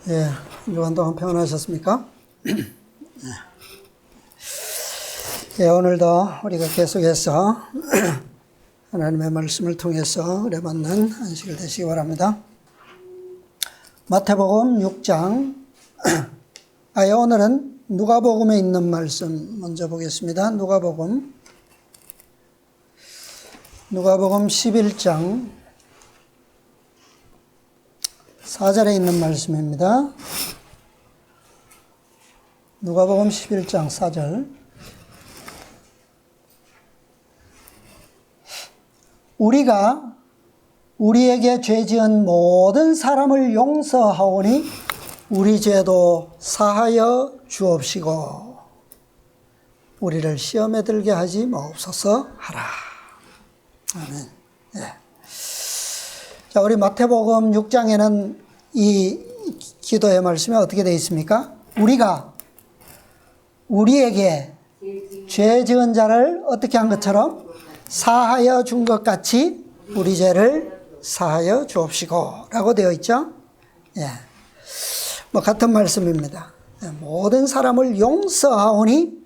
예, 한 주간 동안 평안하셨습니까? 예, 오늘도 우리가 계속해서 하나님의 말씀을 통해서 은혜 받는 안식일 되시기 바랍니다. 마태복음 6장, 오늘은 누가복음에 있는 말씀 먼저 보겠습니다. 누가복음 11장 4절에 있는 말씀입니다. 누가복음 11장 4절. 우리가 우리에게 죄 지은 모든 사람을 용서하오니 우리 죄도 사하여 주옵시고 우리를 시험에 들게 하지 마옵소서 하라. 아멘. 예. 자, 우리 마태복음 6장에는 이 기도의 말씀이 어떻게 되어 있습니까? 우리가 우리에게 죄 지은 자를 어떻게 한 것처럼 사하여 준 것 같이 우리 죄를 사하여 주옵시고 라고 되어 있죠. 예. 뭐 같은 말씀입니다. 모든 사람을 용서하오니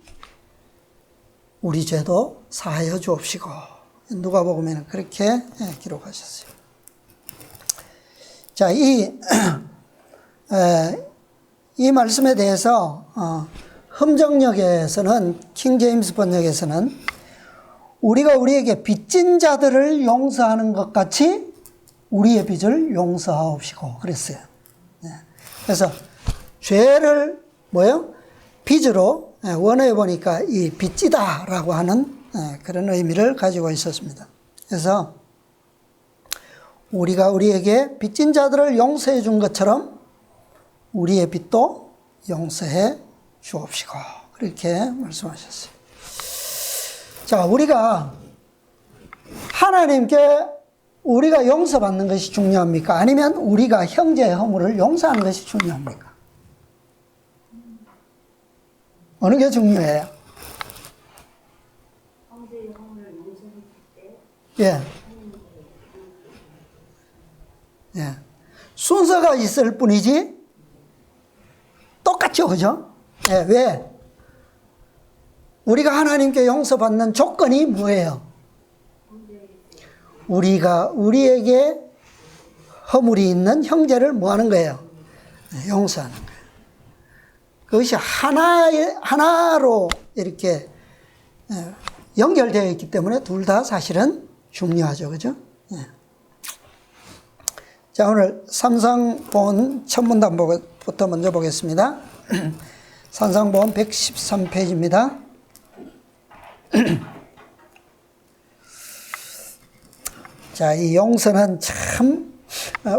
우리 죄도 사하여 주옵시고. 누가복음에는 그렇게 기록하셨어요. 자, 이 말씀에 대해서 흠정역에서는, 킹제임스 번역에서는 우리가 우리에게 빚진 자들을 용서하는 것 같이 우리의 빚을 용서하옵시고 그랬어요. 그래서 죄를 빚으로 원어에 보니까 이 빚지다라고 하는 그런 의미를 가지고 있었습니다. 그래서 우리가 우리에게 빚진 자들을 용서해 준 것처럼 우리의 빚도 용서해 주옵시고 그렇게 말씀하셨어요. 자, 우리가 하나님께 우리가 용서받는 것이 중요합니까? 아니면 우리가 형제의 허물을 용서하는 것이 중요합니까? 어느 게 중요해요? 형제의 허물을 용서했을 때 예. 예. 순서가 있을 뿐이지 똑같죠, 그죠? 예. 왜? 우리가 하나님께 용서받는 조건이 뭐예요? 우리가 우리에게 허물이 있는 형제를 뭐 하는 거예요? 용서하는 거예요. 그것이 하나로 이렇게 연결되어 있기 때문에 둘 다 사실은 중요하죠, 그죠? 자, 오늘 삼상본 천문단부터 먼저 보겠습니다. 삼상본 113페이지입니다. 자, 이 용서는 참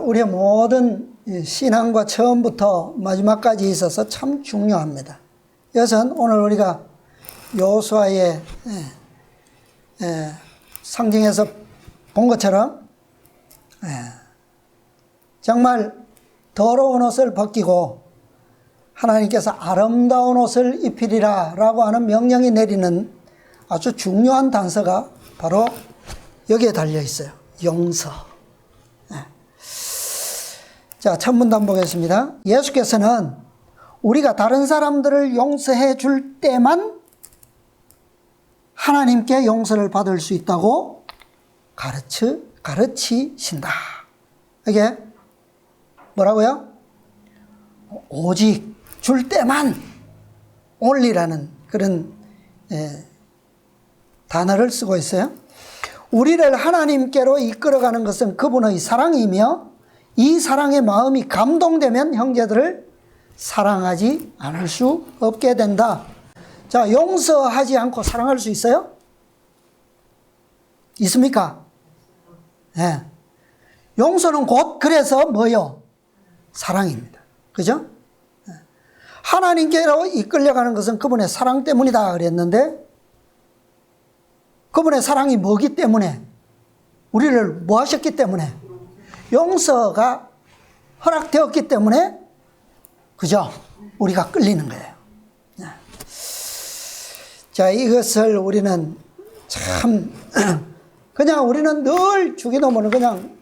우리의 모든 신앙과 처음부터 마지막까지 있어서 참 중요합니다. 이것은 오늘 우리가 여호수아의 상징에서 본 것처럼 정말 더러운 옷을 벗기고 하나님께서 아름다운 옷을 입히리라 라고 하는 명령이 내리는 아주 중요한 단서가 바로 여기에 달려 있어요. 용서. 자, 천문단 보겠습니다. 예수께서는 우리가 다른 사람들을 용서해 줄 때만 하나님께 용서를 받을 수 있다고 가르치신다. 이게 뭐라고요? 오직 줄 때만 only라는 그런 단어를 쓰고 있어요. 우리를 하나님께로 이끌어가는 것은 그분의 사랑이며 이 사랑의 마음이 감동되면 형제들을 사랑하지 않을 수 없게 된다. 자, 용서하지 않고 사랑할 수 있어요? 있습니까? 네. 용서는 곧 그래서 뭐요? 사랑입니다. 그죠? 하나님께로 이끌려가는 것은 그분의 사랑 때문이다 그랬는데 그분의 사랑이 뭐기 때문에? 우리를 뭐 하셨기 때문에? 용서가 허락되었기 때문에 그죠? 우리가 끌리는 거예요. 자, 이것을 우리는 참 그냥 우리는 늘 주기도문을 그냥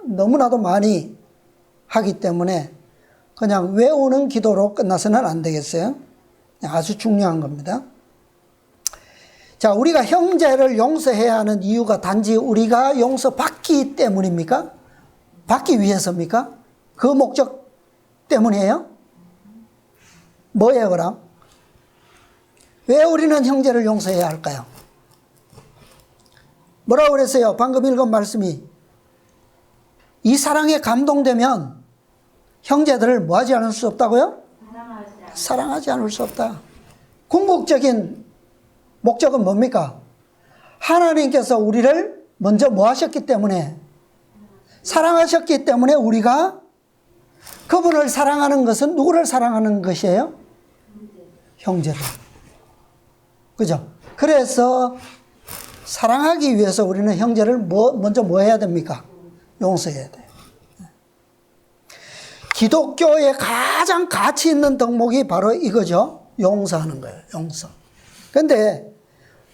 너무나도 많이 하기 때문에 그냥 외우는 기도로 끝나서는 안 되겠어요. 아주 중요한 겁니다. 자, 우리가 형제를 용서해야 하는 이유가 단지 우리가 용서받기 때문입니까? 받기 위해서입니까? 그 목적 때문이에요? 뭐예요, 그럼? 왜 우리는 형제를 용서해야 할까요? 뭐라고 그랬어요? 방금 읽은 말씀이. 이 사랑에 감동되면 형제들을 뭐 하지 않을 수 없다고요? 사랑하지 않을 수 없다. 궁극적인 목적은 뭡니까? 하나님께서 우리를 먼저 뭐 하셨기 때문에, 사랑하셨기 때문에 우리가 그분을 사랑하는 것은 누구를 사랑하는 것이에요? 형제를. 그죠? 그래서 사랑하기 위해서 우리는 형제를 먼저 뭐 해야 됩니까? 용서해야 돼요. 기독교의 가장 가치 있는 덕목이 바로 이거죠. 용서하는 거예요. 용서. 근데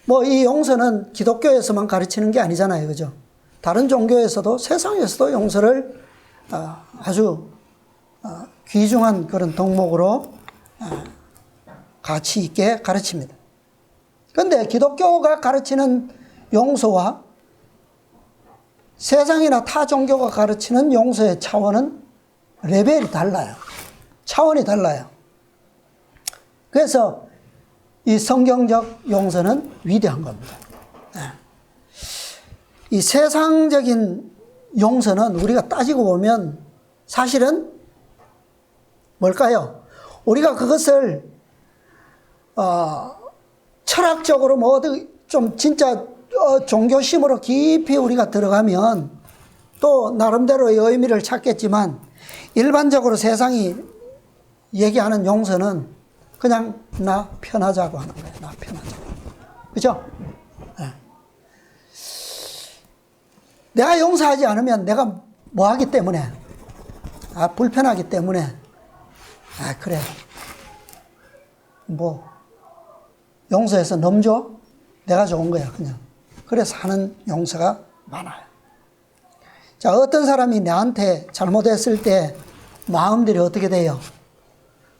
뭐 이 용서는 기독교에서만 가르치는 게 아니잖아요. 그죠? 다른 종교에서도 세상에서도 용서를 아주 귀중한 그런 덕목으로 가치 있게 가르칩니다. 근데 기독교가 가르치는 용서와 세상이나 타 종교가 가르치는 용서의 차원은 레벨이 달라요. 차원이 달라요. 그래서 이 성경적 용서는 위대한 겁니다. 이 세상적인 용서는 우리가 따지고 보면 사실은 뭘까요? 우리가 그것을 철학적으로 뭐 좀 진짜 종교심으로 깊이 우리가 들어가면 또 나름대로의 의미를 찾겠지만 일반적으로 세상이 얘기하는 용서는 그냥 나 편하자고 하는 거예요. 나 편하자고. 그죠? 네. 내가 용서하지 않으면 내가 뭐 하기 때문에, 불편하기 때문에, 그래. 뭐, 용서해서 넘줘? 내가 좋은 거야, 그냥. 그래서 하는 용서가 많아요. 자, 어떤 사람이 나한테 잘못했을 때 마음들이 어떻게 돼요?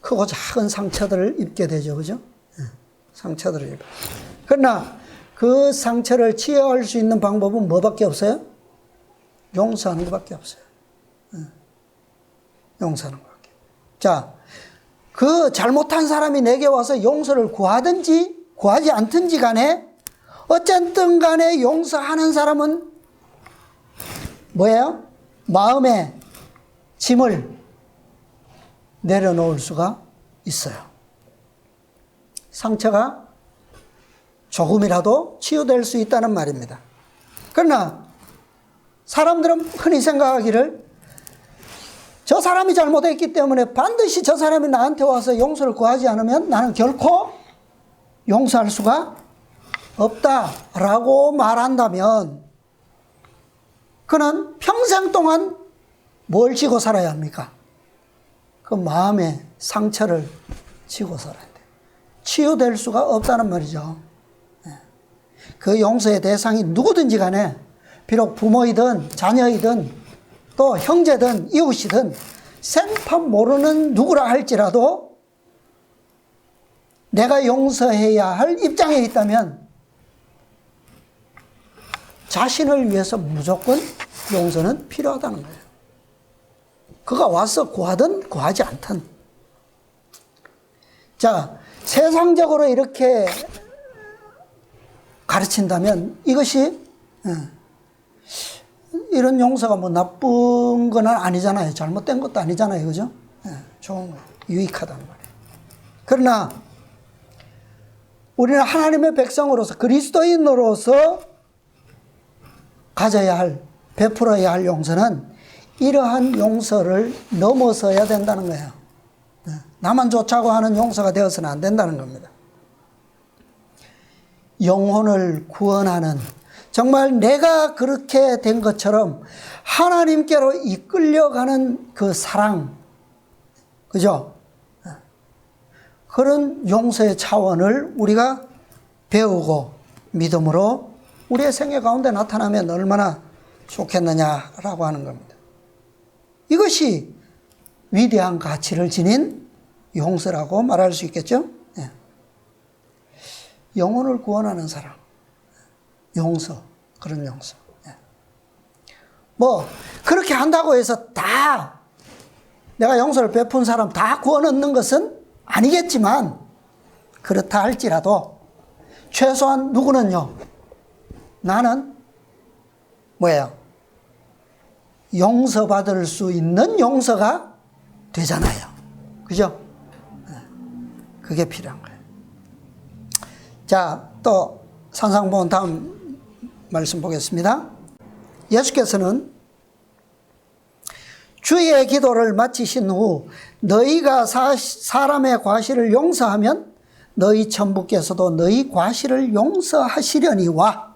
크고 작은 상처들을 입게 되죠. 그죠? 상처들을 입어요. 그러나 그 상처를 치유할 수 있는 방법은 뭐밖에 없어요? 용서하는 것밖에 없어요. 용서하는 것밖에. 자, 그 잘못한 사람이 내게 와서 용서를 구하든지 구하지 않든지 간에 어쨌든 간에 용서하는 사람은 뭐예요? 마음의 짐을 내려놓을 수가 있어요. 상처가 조금이라도 치유될 수 있다는 말입니다. 그러나 사람들은 흔히 생각하기를 저 사람이 잘못했기 때문에 반드시 저 사람이 나한테 와서 용서를 구하지 않으면 나는 결코 용서할 수가 없다라고 말한다면 그는 평생 동안 뭘 지고 살아야 합니까? 그 마음의 상처를 지고 살아야 돼요. 치유될 수가 없다는 말이죠. 그 용서의 대상이 누구든지 간에 비록 부모이든 자녀이든 또 형제든 이웃이든 생판 모르는 누구라 할지라도 내가 용서해야 할 입장에 있다면 자신을 위해서 무조건 용서는 필요하다는 거예요. 그가 와서 구하든 구하지 않든. 자, 세상적으로 이렇게 가르친다면 이것이 이런 용서가 뭐 나쁜 건 아니잖아요. 잘못된 것도 아니잖아요. 그죠? 좋은 거예요. 유익하단 말이에요. 그러나 우리는 하나님의 백성으로서 그리스도인으로서 가져야 할, 베풀어야 할 용서는 이러한 용서를 넘어서야 된다는 거예요. 나만 좋자고 하는 용서가 되어서는 안 된다는 겁니다. 영혼을 구원하는, 정말 내가 그렇게 된 것처럼 하나님께로 이끌려가는 그 사랑, 그죠? 그런 용서의 차원을 우리가 배우고 믿음으로 우리의 생애 가운데 나타나면 얼마나 좋겠느냐라고 하는 겁니다. 이것이 위대한 가치를 지닌 용서라고 말할 수 있겠죠? 예. 영혼을 구원하는 사랑, 용서, 그런 용서. 예. 뭐 그렇게 한다고 해서 다 내가 용서를 베푼 사람 다 구원 얻는 것은 아니겠지만, 그렇다 할지라도 최소한 누구는요, 나는 뭐예요? 용서받을 수 있는 용서가 되잖아요. 그죠? 그게 필요한 거예요. 자, 또 산상보험 다음 말씀 보겠습니다. 예수께서는 주의 기도를 마치신 후 너희가 사람의 과실을 용서하면 너희 천부께서도 너희 과실을 용서하시려니와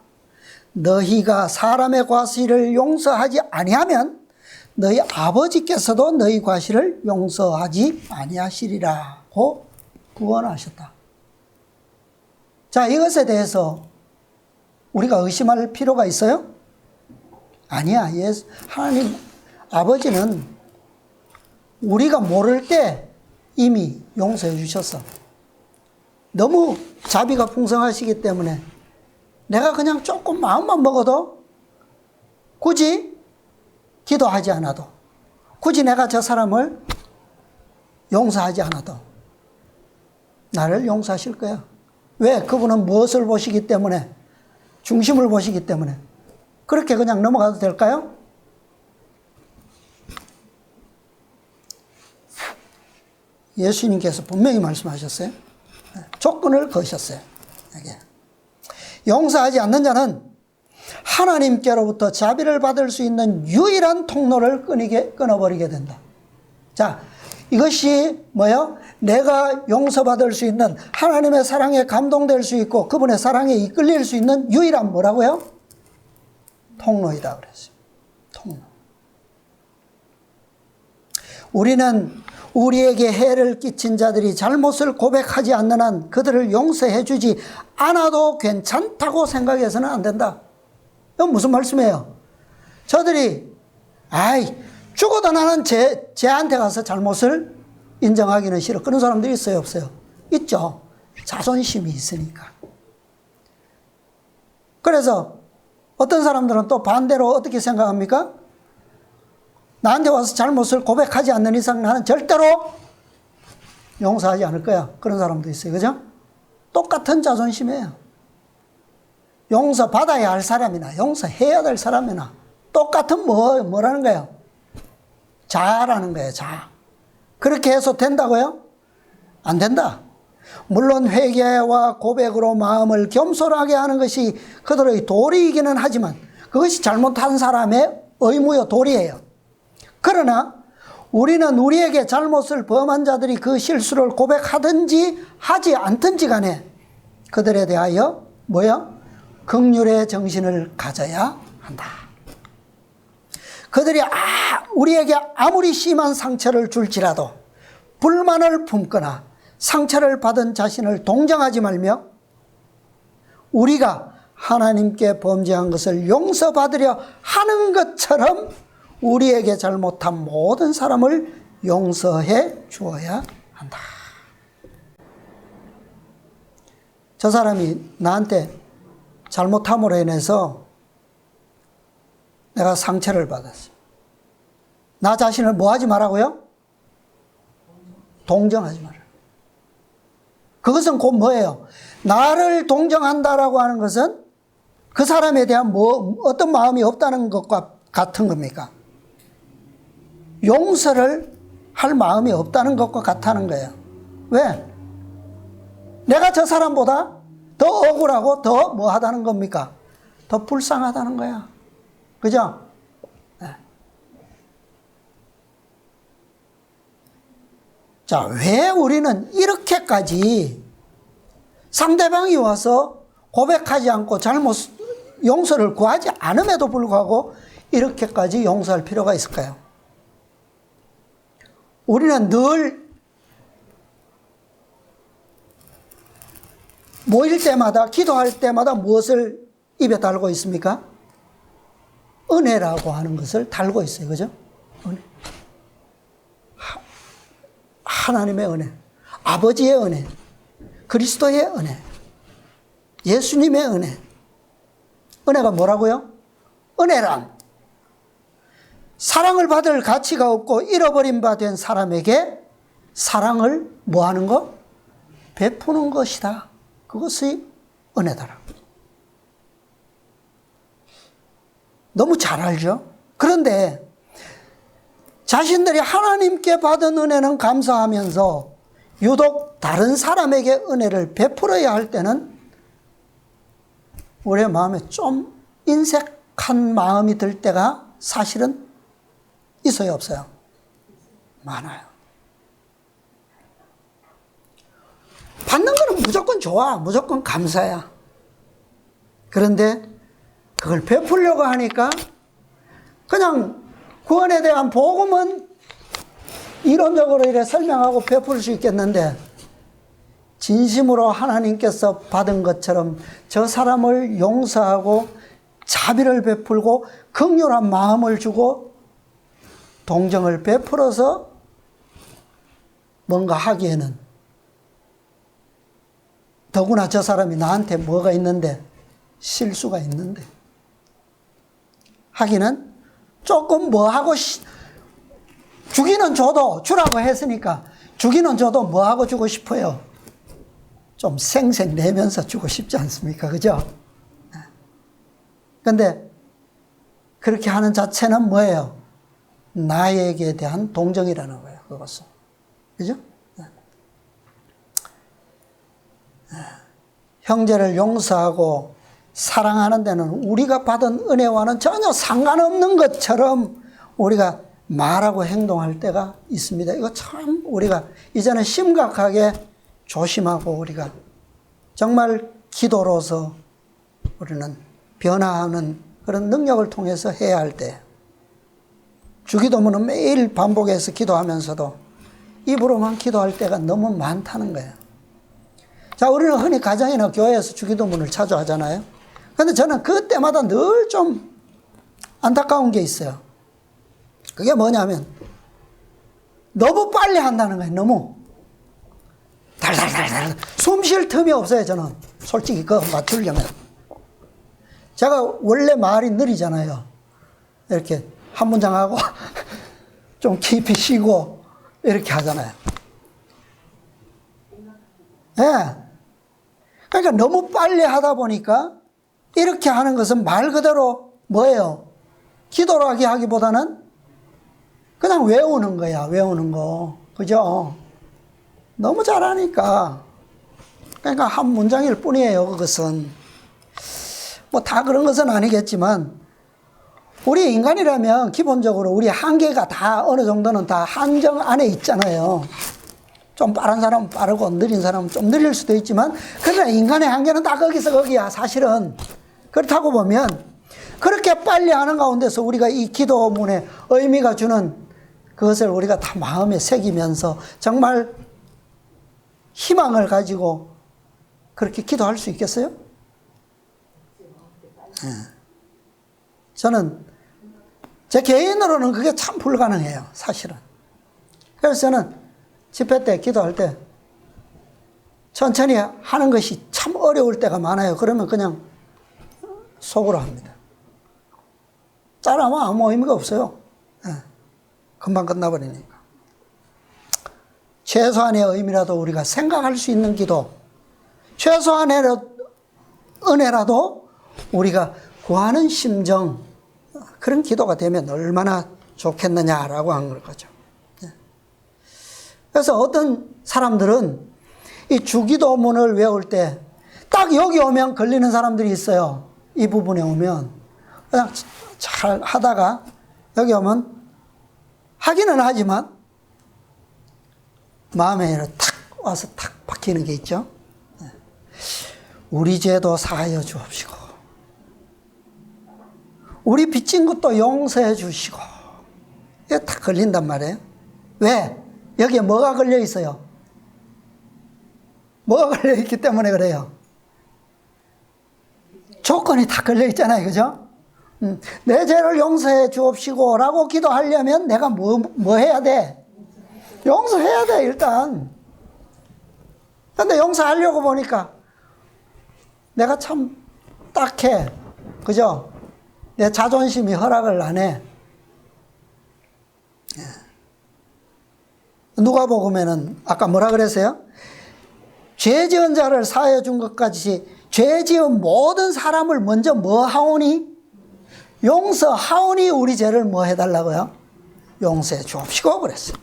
너희가 사람의 과실을 용서하지 아니하면 너희 아버지께서도 너희 과실을 용서하지 아니하시리라고 구원하셨다. 자, 이것에 대해서 우리가 의심할 필요가 있어요? 아니야. 하나님 아버지는 우리가 모를 때 이미 용서해 주셨어. 너무 자비가 풍성하시기 때문에 내가 그냥 조금 마음만 먹어도 굳이 기도하지 않아도, 굳이 내가 저 사람을 용서하지 않아도 나를 용서하실 거야. 왜? 그분은 무엇을 보시기 때문에, 중심을 보시기 때문에. 그렇게 그냥 넘어가도 될까요? 예수님께서 분명히 말씀하셨어요. 조건을 거셨어요. 여기에. 용서하지 않는 자는 하나님께로부터 자비를 받을 수 있는 유일한 통로를 끊어버리게 된다. 자, 이것이 뭐예요? 내가 용서받을 수 있는, 하나님의 사랑에 감동될 수 있고 그분의 사랑에 이끌릴 수 있는 유일한 뭐라고요? 통로이다 그랬어요. 통로. 우리는 우리에게 해를 끼친 자들이 잘못을 고백하지 않는 한 그들을 용서해 주지 않아도 괜찮다고 생각해서는 안 된다. 이건 무슨 말씀이에요? 저들이 죽어도 나는 쟤한테 가서 잘못을 인정하기는 싫어. 그런 사람들이 있어요, 없어요? 있죠. 자존심이 있으니까. 그래서 어떤 사람들은 또 반대로 어떻게 생각합니까? 나한테 와서 잘못을 고백하지 않는 이상 나는 절대로 용서하지 않을 거야. 그런 사람도 있어요. 그죠? 똑같은 자존심이에요. 용서받아야 할 사람이나 용서해야 될 사람이나 똑같은 뭐라는 거예요? 자라는 거예요. 자. 그렇게 해서 된다고요? 안 된다. 물론 회개와 고백으로 마음을 겸손하게 하는 것이 그들의 도리이기는 하지만 그것이 잘못한 사람의 의무요, 도리예요. 그러나 우리는 우리에게 잘못을 범한 자들이 그 실수를 고백하든지 하지 않든지 간에 그들에 대하여 긍휼의 정신을 가져야 한다. 그들이 우리에게 아무리 심한 상처를 줄지라도 불만을 품거나 상처를 받은 자신을 동정하지 말며 우리가 하나님께 범죄한 것을 용서받으려 하는 것처럼 우리에게 잘못한 모든 사람을 용서해 주어야 한다. 저 사람이 나한테 잘못함으로 인해서 내가 상처를 받았어요. 나 자신을 뭐 하지 말라고요? 동정하지 마라. 그것은 곧 뭐예요? 나를 동정한다라고 하는 것은 그 사람에 대한 어떤 마음이 없다는 것과 같은 겁니까? 용서를 할 마음이 없다는 것과 같다는 거예요. 왜? 내가 저 사람보다 더 억울하고 더 뭐 하다는 겁니까? 더 불쌍하다는 거야. 그죠? 네. 자, 왜 우리는 이렇게까지 상대방이 와서 고백하지 않고 용서를 구하지 않음에도 불구하고 이렇게까지 용서할 필요가 있을까요? 우리는 늘 모일 때마다, 기도할 때마다 무엇을 입에 달고 있습니까? 은혜라고 하는 것을 달고 있어요. 그죠? 은혜. 하나님의 은혜, 아버지의 은혜, 그리스도의 은혜, 예수님의 은혜. 은혜가 뭐라고요? 은혜란 사랑을 받을 가치가 없고 잃어버린 바 된 사람에게 사랑을 뭐 하는 것? 베푸는 것이다. 그것이 은혜다라고. 너무 잘 알죠? 그런데 자신들이 하나님께 받은 은혜는 감사하면서 유독 다른 사람에게 은혜를 베풀어야 할 때는 우리의 마음에 좀 인색한 마음이 들 때가 사실은 있어요, 없어요? 많아요. 받는 거는 무조건 좋아, 무조건 감사야. 그런데 그걸 베풀려고 하니까 그냥 구원에 대한 복음은 이론적으로 이렇게 설명하고 베풀 수 있겠는데 진심으로 하나님께서 받은 것처럼 저 사람을 용서하고 자비를 베풀고 긍휼한 마음을 주고 동정을 베풀어서 뭔가 하기에는 더구나 저 사람이 나한테 뭐가 있는데 실수가 있는데 하기는 조금 뭐하고 주기는 줘도 주라고 했으니까 주기는 줘도 뭐하고 주고 싶어요? 좀 생색 내면서 주고 싶지 않습니까? 그죠? 근데 그렇게 하는 자체는 뭐예요? 나에게 대한 동정이라는 거예요. 그것은. 그죠? 형제를 용서하고 사랑하는 데는 우리가 받은 은혜와는 전혀 상관없는 것처럼 우리가 말하고 행동할 때가 있습니다. 이거 참 우리가 이제는 심각하게 조심하고 우리가 정말 기도로서 우리는 변화하는 그런 능력을 통해서 해야 할 때 주기도문은 매일 반복해서 기도하면서도 입으로만 기도할 때가 너무 많다는 거예요. 자, 우리는 흔히 가정이나 교회에서 주기도문을 자주 하잖아요. 근데 저는 그때마다 늘 좀 안타까운 게 있어요. 그게 뭐냐면 너무 빨리 한다는 거예요. 너무 달달달달 숨 쉴 틈이 없어요. 저는 솔직히 그거 맞추려면 제가 원래 말이 느리잖아요. 이렇게 한 문장 하고 좀 깊이 쉬고 이렇게 하잖아요. 예. 네. 그러니까 너무 빨리 하다 보니까 이렇게 하는 것은 말 그대로 뭐예요? 기도라기 하기보다는 그냥 외우는 거야. 외우는 거. 그죠? 너무 잘하니까. 그러니까 한 문장일 뿐이에요. 그것은. 뭐 다 그런 것은 아니겠지만 우리 인간이라면 기본적으로 우리 한계가 다 어느 정도는 다 한정 안에 있잖아요. 좀 빠른 사람은 빠르고 느린 사람은 좀 느릴 수도 있지만 그러나 인간의 한계는 다 거기서 거기야 사실은. 그렇다고 보면 그렇게 빨리 하는 가운데서 우리가 이 기도문의 의미가 주는 그것을 우리가 다 마음에 새기면서 정말 희망을 가지고 그렇게 기도할 수 있겠어요? 네. 저는 제 개인으로는 그게 참 불가능해요. 사실은. 그래서 저는 집회 때 기도할 때 천천히 하는 것이 참 어려울 때가 많아요. 그러면 그냥 속으로 합니다. 짜라면 아무 의미가 없어요. 네. 금방 끝나버리니까. 최소한의 의미라도 우리가 생각할 수 있는 기도, 최소한의 은혜라도 우리가 구하는 심정, 그런 기도가 되면 얼마나 좋겠느냐라고 한 거죠. 그래서 어떤 사람들은 이 주기도문을 외울 때 딱 여기 오면 걸리는 사람들이 있어요. 이 부분에 오면 그냥 잘 하다가 여기 오면 하기는 하지만 마음에 탁 와서 탁 박히는 게 있죠. 우리 죄도 사하여 주옵시고 우리 빚진 것도 용서해 주시고 이게 딱 걸린단 말이에요. 왜? 여기에 뭐가 걸려 있어요? 뭐가 걸려 있기 때문에 그래요. 조건이 다 걸려 있잖아요. 그죠? 내 죄를 용서해 주옵시고 라고 기도하려면 내가 뭐 해야 돼? 용서해야 돼, 일단. 근데 용서하려고 보니까 내가 참 딱해. 그죠? 내 자존심이 허락을 안 해. 누가복음에는 아까 뭐라 그랬어요? 죄 지은 자를 사하여 준 것까지 죄 지은 모든 사람을 먼저 뭐 하오니? 용서하오니 우리 죄를 뭐 해달라고요? 용서해 주옵시고 그랬어요.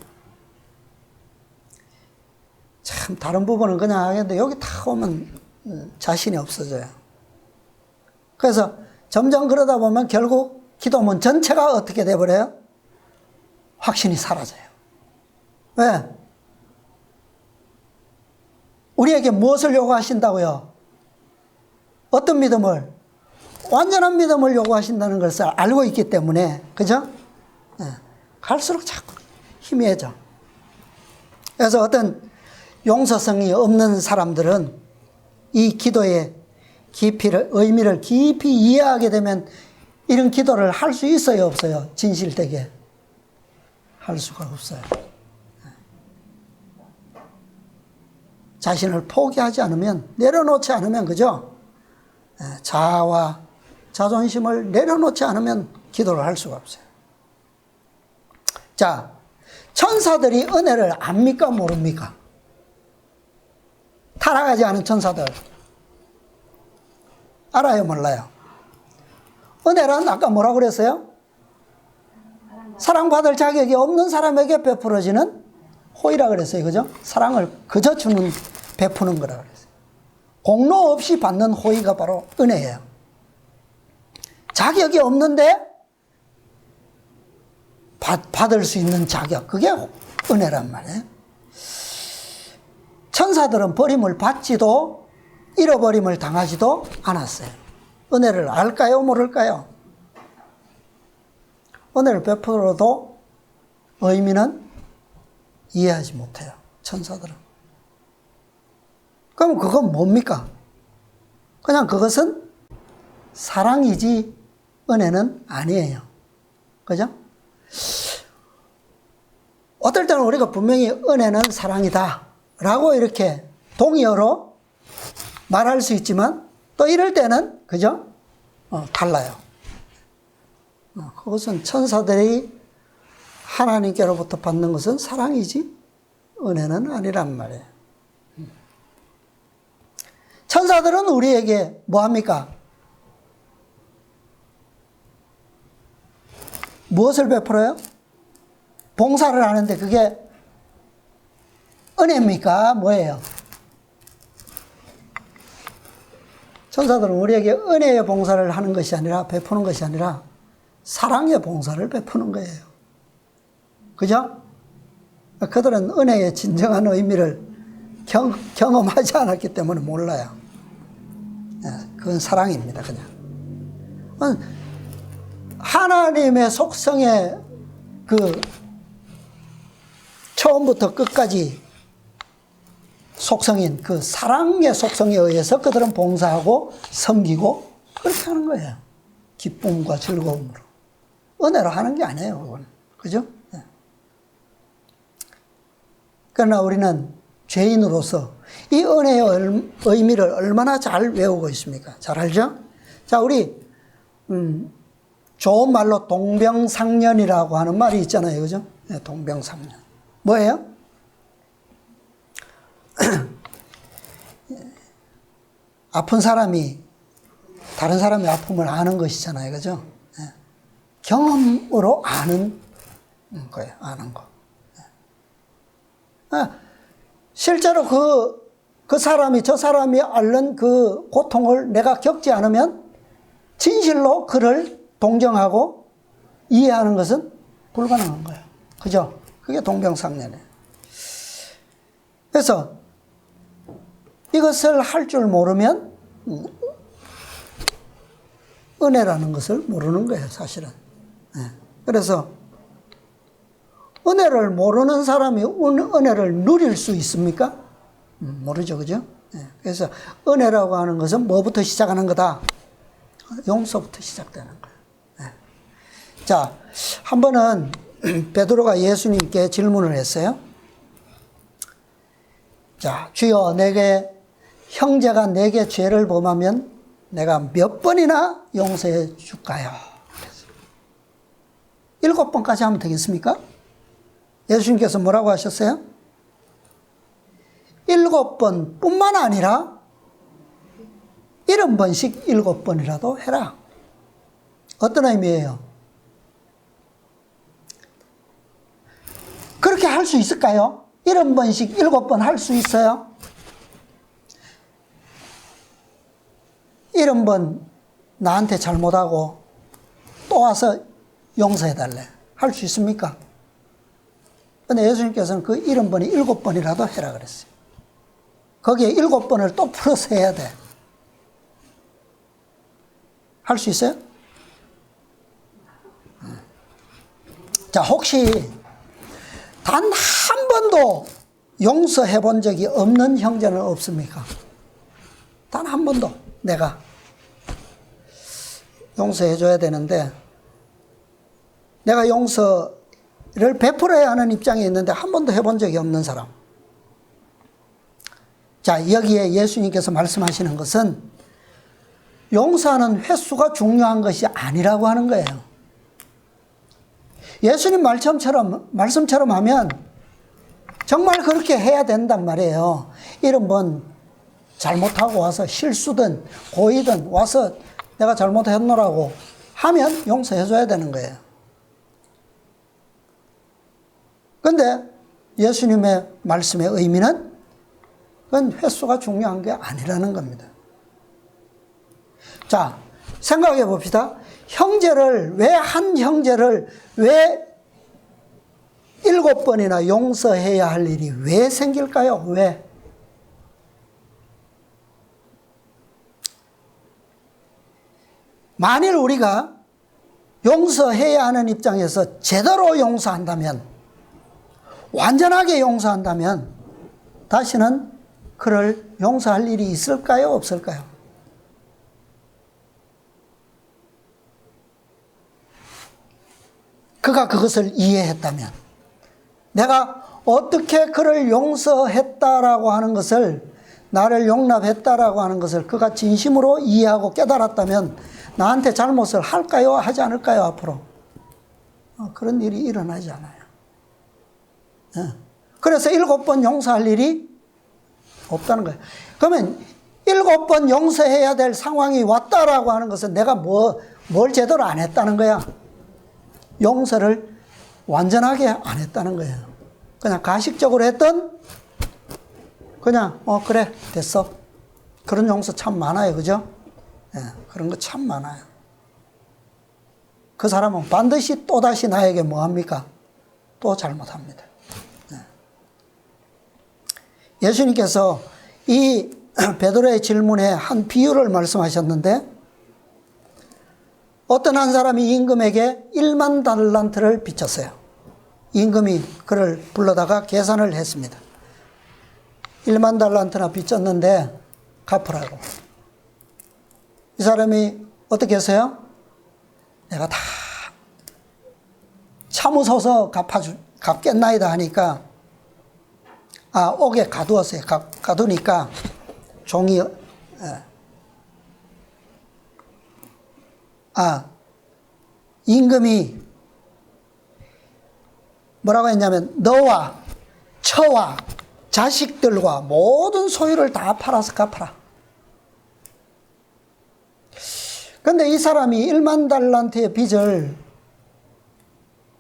참 다른 부분은 그냥 하겠는데 여기 다 오면 자신이 없어져요. 그래서 점점 그러다 보면 결국 기도문 전체가 어떻게 돼버려요? 확신이 사라져요. 왜? 우리에게 무엇을 요구하신다고요? 어떤 믿음을? 완전한 믿음을 요구하신다는 것을 알고 있기 때문에, 그죠? 갈수록 자꾸 희미해져. 그래서 어떤 용서성이 없는 사람들은 이 기도의 깊이를, 의미를 깊이 이해하게 되면 이런 기도를 할 수 있어요, 없어요? 진실되게. 할 수가 없어요. 자신을 포기하지 않으면, 내려놓지 않으면, 그죠? 자아와 자존심을 내려놓지 않으면 기도를 할 수가 없어요. 자, 천사들이 은혜를 압니까, 모릅니까? 타락하지 않은 천사들. 알아요, 몰라요? 은혜란 아까 뭐라고 그랬어요? 사랑받을 자격이 없는 사람에게 베풀어지는 호의라 그랬어요. 그죠? 사랑을 그저 주는, 베푸는 거라 그랬어요. 공로 없이 받는 호의가 바로 은혜예요. 자격이 없는데 받을 수 있는 자격, 그게 은혜란 말이에요. 천사들은 버림을 받지도 잃어버림을 당하지도 않았어요. 은혜를 알까요, 모를까요? 은혜를 베풀어도 의미는 이해하지 못해요, 천사들은. 그럼 그건 뭡니까? 그냥 그것은 사랑이지 은혜는 아니에요. 그죠? 어떨 때는 우리가 분명히 은혜는 사랑이다 라고 이렇게 동의어로 말할 수 있지만 또 이럴 때는, 그죠? 달라요. 그것은 천사들이 하나님께로부터 받는 것은 사랑이지 은혜는 아니란 말이에요. 천사들은 우리에게 뭐 합니까? 무엇을 베풀어요? 봉사를 하는데 그게 은혜입니까? 뭐예요? 천사들은 우리에게 은혜의 봉사를 하는 것이 아니라, 베푸는 것이 아니라 사랑의 봉사를 베푸는 거예요. 그죠? 그들은 은혜의 진정한 의미를 경험하지 않았기 때문에 몰라요. 그건 사랑입니다, 그냥. 하나님의 속성에 그 처음부터 끝까지 속성인 그 사랑의 속성에 의해서 그들은 봉사하고 섬기고 그렇게 하는 거예요. 기쁨과 즐거움으로. 은혜로 하는 게 아니에요, 그건. 그죠? 그러나 우리는 죄인으로서 이 은혜의 의미를 얼마나 잘 외우고 있습니까? 잘 알죠? 자, 우리 좋은 말로 동병상련이라고 하는 말이 있잖아요, 그죠? 네, 동병상련. 뭐예요? 아픈 사람이 다른 사람의 아픔을 아는 것이잖아요, 그죠? 네. 경험으로 아는 거예요, 아는 거. 실제로 그 사람이, 저 사람이 앓는 그 고통을 내가 겪지 않으면 진실로 그를 동정하고 이해하는 것은 불가능한 거예요. 그죠? 그게 동병상련이에요. 그래서 이것을 할 줄 모르면 은혜라는 것을 모르는 거예요, 사실은. 그래서 은혜를 모르는 사람이 은혜를 누릴 수 있습니까? 모르죠, 그죠? 그래서 은혜라고 하는 것은 뭐부터 시작하는 거다? 용서부터 시작되는 거예요. 자, 한 번은 베드로가 예수님께 질문을 했어요. 자, 주여 내게 형제가 내게 죄를 범하면 내가 몇 번이나 용서해 줄까요? 7번까지 하면 되겠습니까? 예수님께서 뭐라고 하셨어요? 7번 뿐만 아니라 70번씩 7번이라도 해라. 어떤 의미예요? 그렇게 할 수 있을까요? 70번씩 7번 할 수 있어요? 70번 나한테 잘못하고 또 와서 용서해달래. 할 수 있습니까? 근데 예수님께서는 그 70번이 7번이라도 해라 그랬어요. 거기에 7번을 또 플러스 해야 돼. 할 수 있어요? 자, 혹시 단 한 번도 용서해 본 적이 없는 형제는 없습니까? 단 한 번도 내가 용서해 줘야 되는데 내가 용서를 베풀어야 하는 입장에 있는데 한 번도 해본 적이 없는 사람. 자, 여기에 예수님께서 말씀하시는 것은 용서하는 횟수가 중요한 것이 아니라고 하는 거예요. 예수님 말씀처럼 하면 정말 그렇게 해야 된단 말이에요. 70번 잘못하고 와서 실수든 고의든 와서 내가 잘못했노라고 하면 용서해 줘야 되는 거예요. 근데 예수님의 말씀의 의미는 그건 횟수가 중요한 게 아니라는 겁니다. 자, 생각해 봅시다. 한 형제를 왜 7번이나 용서해야 할 일이 왜 생길까요? 왜? 만일 우리가 용서해야 하는 입장에서 제대로 용서한다면, 완전하게 용서한다면 다시는 그를 용서할 일이 있을까요? 없을까요? 그가 그것을 이해했다면, 내가 어떻게 그를 용서했다라고 하는 것을, 나를 용납했다라고 하는 것을 그가 진심으로 이해하고 깨달았다면 나한테 잘못을 할까요? 하지 않을까요? 앞으로? 그런 일이 일어나지 않아요. 그래서 7번 용서할 일이 없다는 거예요. 그러면 7번 용서해야 될 상황이 왔다라고 하는 것은 내가 뭘 제대로 안 했다는 거야? 용서를 완전하게 안 했다는 거예요. 그냥 가식적으로 했던, 그냥 그래 됐어. 그런 용서 참 많아요. 그죠? 그런 거 참 많아요. 그 사람은 반드시 또다시 나에게 뭐합니까? 또 잘못합니다. 예수님께서 이 베드로의 질문에 한 비유를 말씀하셨는데, 어떤 한 사람이 임금에게 1만 달란트를 빚졌어요. 임금이 그를 불러다가 계산을 했습니다. 1만 달란트나 빚졌는데 갚으라고. 이 사람이 어떻게 했어요? 내가 다 참으소서 갚겠나이다 하니까, 옥에 가두었어요. 가두니까 종이, 임금이 뭐라고 했냐면, 너와 처와 자식들과 모든 소유를 다 팔아서 갚아라. 근데 이 사람이 1만 달란트의 빚을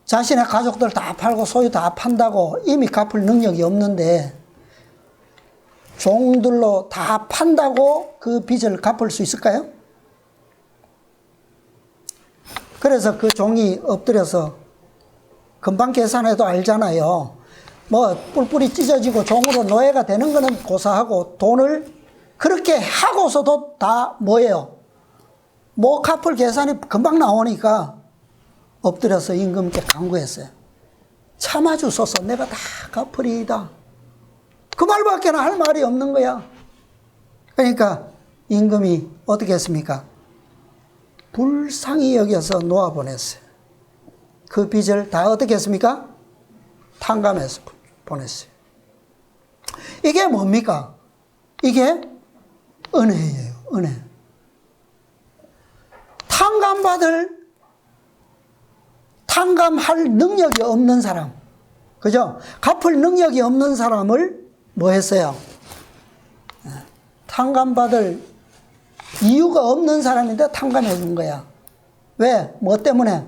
자신의 가족들 다 팔고 소유 다 판다고 이미 갚을 능력이 없는데, 종들로 다 판다고 그 빚을 갚을 수 있을까요? 그래서 그 종이 엎드려서, 금방 계산해도 알잖아요. 뭐 뿔뿔이 찢어지고 종으로 노예가 되는 거는 고사하고, 돈을 그렇게 하고서도 다 뭐예요? 뭐 갚을 계산이 금방 나오니까 엎드려서 임금께 간구했어요. 참아주소서, 내가 다 갚으리이다. 그 말밖에 할 말이 없는 거야. 그러니까 임금이 어떻게 했습니까? 불쌍히 여겨서 놓아보냈어요. 그 빚을 다 어떻게 했습니까? 탕감해서 보냈어요. 이게 뭡니까? 이게 은혜예요. 은혜. 탕감할 능력이 없는 사람, 그죠? 갚을 능력이 없는 사람을 뭐 했어요? 탕감받을 이유가 없는 사람인데 탕감해 준 거야. 왜? 뭐 때문에?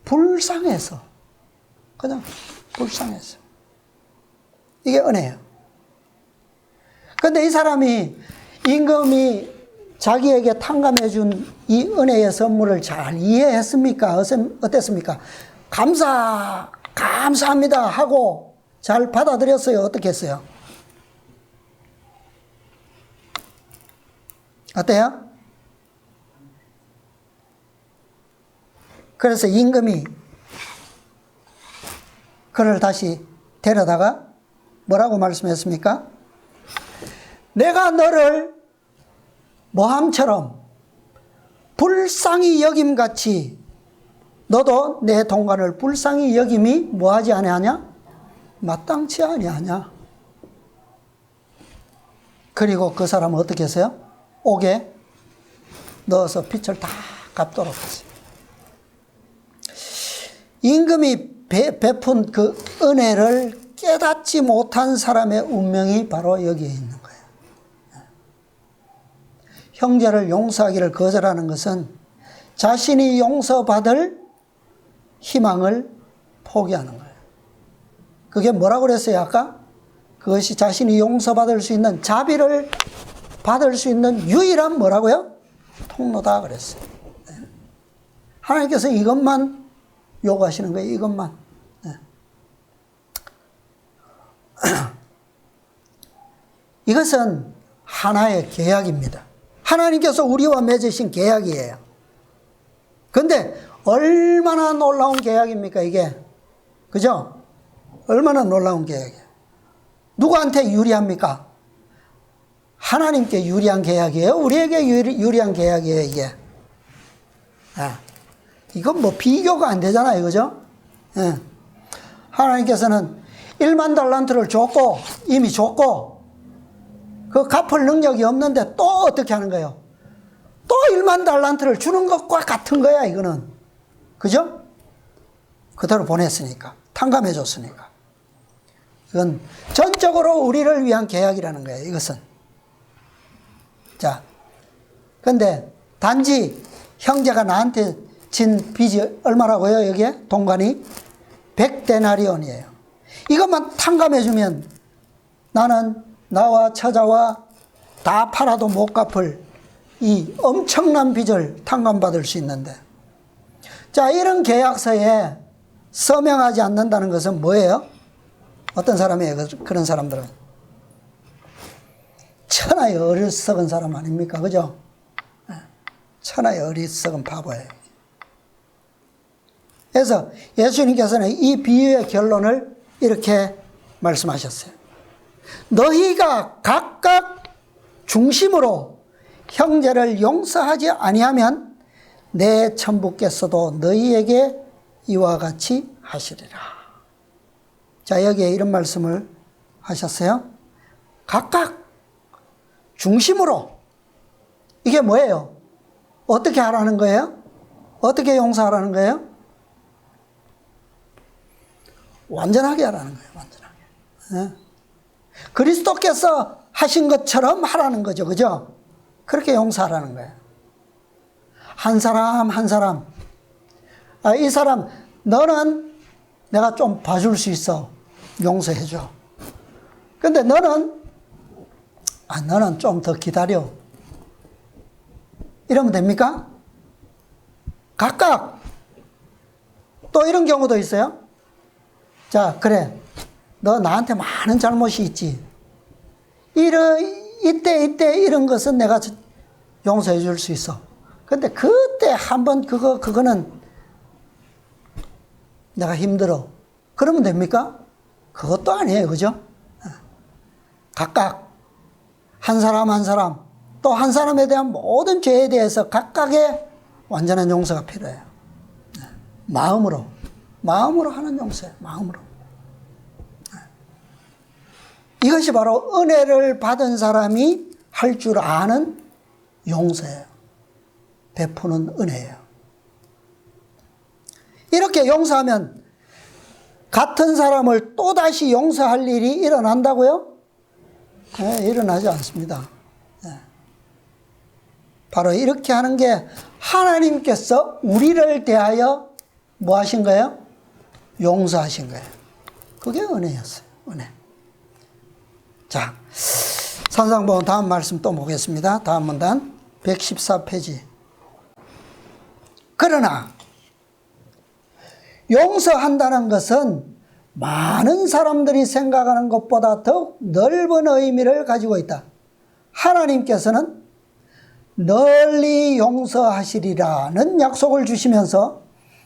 불쌍해서. 그냥 불쌍해서. 이게 은혜예요. 근데 이 사람이 임금이 자기에게 탕감해 준 이 은혜의 선물을 잘 이해했습니까? 어땠습니까? 감사합니다 하고 잘 받아들였어요? 어떻게 했어요? 어때요? 그래서 임금이 그를 다시 데려다가 뭐라고 말씀했습니까? 내가 너를 모함처럼 불쌍히 여김같이 너도 내 동관을 불쌍히 여김이 뭐하지 아니하냐? 마땅치 아니하냐? 그리고 그 사람은 어떻게 했어요? 옥에 넣어서 빚을 다 갚도록 했어요. 임금이 베푼 그 은혜를 깨닫지 못한 사람의 운명이 바로 여기에 있는 거예요. 형제를 용서하기를 거절하는 것은 자신이 용서받을 희망을 포기하는 거예요. 그게 뭐라고 그랬어요, 아까? 그것이 자신이 용서받을 수 있는, 자비를 받을 수 있는 유일한 뭐라고요? 통로다 그랬어요. 하나님께서 이것만 요구하시는 거예요, 이것만. 이것은 하나의 계약입니다. 하나님께서 우리와 맺으신 계약이에요. 근데 얼마나 놀라운 계약입니까, 이게? 그죠? 얼마나 놀라운 계약이에요. 누구한테 유리합니까? 하나님께 유리한 계약이에요? 우리에게 유리한 계약이에요, 이게? 이건 뭐 비교가 안 되잖아요, 그죠? 하나님께서는 1만 달란트를 줬고, 이미 줬고, 그 갚을 능력이 없는데 또 어떻게 하는 거예요? 또 1만 달란트를 주는 것과 같은 거야, 이거는. 그죠? 그대로 보냈으니까. 탕감해 줬으니까. 이건 전적으로 우리를 위한 계약이라는 거예요, 이것은. 자, 근데 단지 형제가 나한테 진 빚이 얼마라고요, 여기에? 동관이? 100데나리온이에요. 이것만 탕감해 주면 나는 나와 처자와 다 팔아도 못 갚을 이 엄청난 빚을 탕감받을 수 있는데, 자, 이런 계약서에 서명하지 않는다는 것은 뭐예요? 어떤 사람이에요? 그런 사람들은 천하의 어리석은 사람 아닙니까? 그죠? 천하의 어리석은 바보예요. 그래서 예수님께서는 이 비유의 결론을 이렇게 말씀하셨어요. 너희가 각각 중심으로 형제를 용서하지 아니하면 내 천부께서도 너희에게 이와 같이 하시리라. 자, 여기에 이런 말씀을 하셨어요. 각각 중심으로. 이게 뭐예요? 어떻게 하라는 거예요? 어떻게 용서하라는 거예요? 완전하게 하라는 거예요. 완전하게. 그리스도께서 하신 것처럼 하라는 거죠. 그죠? 그렇게 용서하라는 거예요. 한 사람 한 사람. 이 사람 너는 내가 좀 봐줄 수 있어. 용서해줘. 근데 너는 좀 더 기다려. 이러면 됩니까? 각각. 또 이런 경우도 있어요. 자, 그래. 너 나한테 많은 잘못이 있지. 이때 이런 것은 내가 용서해 줄 수 있어. 근데 그때 한번 그거는 내가 힘들어. 그러면 됩니까? 그것도 아니에요. 그죠? 각각 한 사람 한 사람 또 한 사람에 대한 모든 죄에 대해서 각각의 완전한 용서가 필요해요. 마음으로 하는 용서예요. 마음으로. 이것이 바로 은혜를 받은 사람이 할 줄 아는 용서예요. 베푸는 은혜예요. 이렇게 용서하면 같은 사람을 또다시 용서할 일이 일어난다고요? 네, 일어나지 않습니다. 네. 바로 이렇게 하는 게 하나님께서 우리를 대하여 뭐 하신 거예요? 용서하신 거예요. 그게 은혜였어요. 은혜. 자, 산상보험 다음 말씀 또 보겠습니다. 다음 문단 114페이지. 그러나 용서한다는 것은 많은 사람들이 생각하는 것보다 더욱 넓은 의미를 가지고 있다. 하나님께서는 널리 용서하시리라는 약속을 주시면서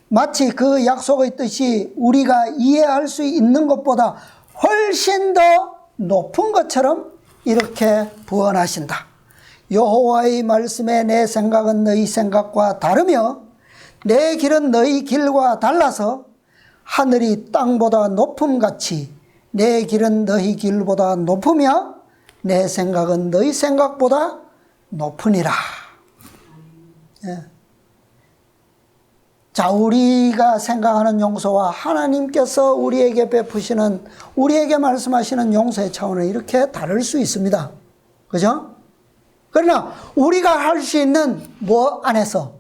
마치 그 약속의 뜻이 우리가 이해할 수 있는 것보다 훨씬 더 높은 것처럼 이렇게 부언하신다. 여호와의 말씀에 내 생각은 너희 생각과 다르며 내 길은 너희 길과 달라서 하늘이 땅보다 높음같이 내 길은 너희 길보다 높으며 내 생각은 너희 생각보다 높으니라. 예. 자, 우리가 생각하는 용서와 하나님께서 우리에게 베푸시는, 우리에게 말씀하시는 용서의 차원은 이렇게 다를 수 있습니다. 그죠? 그러나 우리가 할 수 있는 뭐 안에서,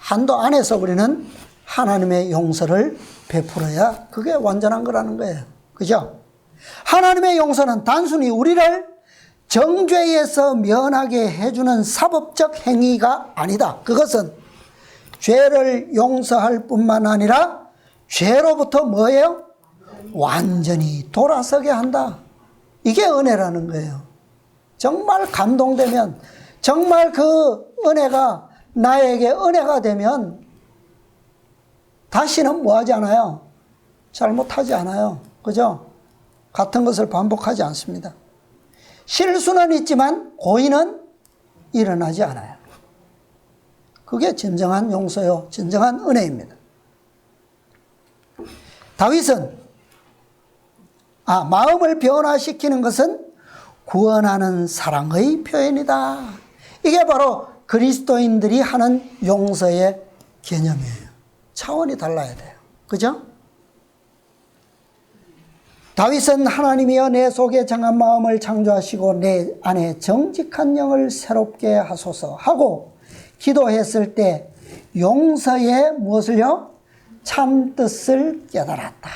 한도 안에서 우리는 하나님의 용서를 베풀어야 그게 완전한 거라는 거예요. 그죠? 하나님의 용서는 단순히 우리를 정죄에서 면하게 해주는 사법적 행위가 아니다. 그것은 죄를 용서할 뿐만 아니라 죄로부터 뭐예요? 완전히 돌아서게 한다. 이게 은혜라는 거예요. 정말 감동되면, 정말 그 은혜가 나에게 은혜가 되면 다시는 뭐 하지 않아요? 잘못하지 않아요. 그죠? 같은 것을 반복하지 않습니다. 실수는 있지만 고의는 일어나지 않아요. 그게 진정한 용서요, 진정한 은혜입니다. 다윗은 마음을 변화시키는 것은 구원하는 사랑의 표현이다. 이게 바로 그리스도인들이 하는 용서의 개념이에요. 차원이 달라야 돼요. 그죠? 다윗은 하나님이여 내 속에 정한 마음을 창조하시고 내 안에 정직한 영을 새롭게 하소서 하고 기도했을 때 용서의 무엇을요? 참 뜻을 깨달았다.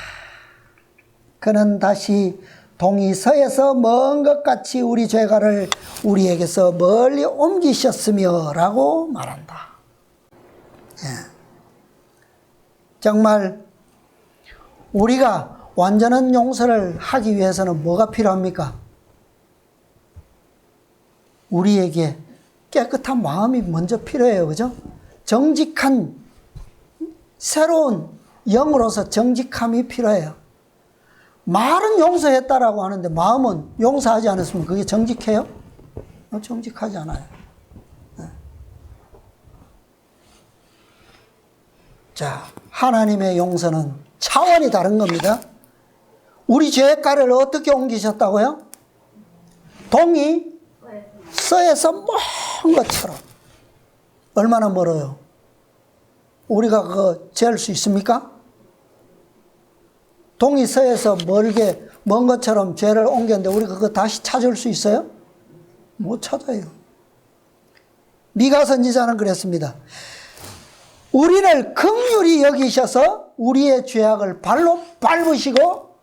그는 다시 동이 서에서 먼 것 같이 우리 죄가를 우리에게서 멀리 옮기셨으며 라고 말한다. 예. 정말 우리가 완전한 용서를 하기 위해서는 뭐가 필요합니까? 우리에게 깨끗한 마음이 먼저 필요해요. 그죠? 정직한, 새로운 영으로서 정직함이 필요해요. 말은 용서했다라고 하는데 마음은 용서하지 않았으면 그게 정직해요? 정직하지 않아요. 네. 자, 하나님의 용서는 차원이 다른 겁니다. 우리 죄가를 어떻게 옮기셨다고요? 동이 서에서 먼 것처럼. 얼마나 멀어요? 우리가 그거 잴 수 있습니까? 동이 서에서 멀게 먼 것처럼 죄를 옮겼는데 우리가 그거 다시 찾을 수 있어요? 못 찾아요. 미가 선지자는 그랬습니다. 우리를 긍휼히 여기셔서 우리의 죄악을 발로 밟으시고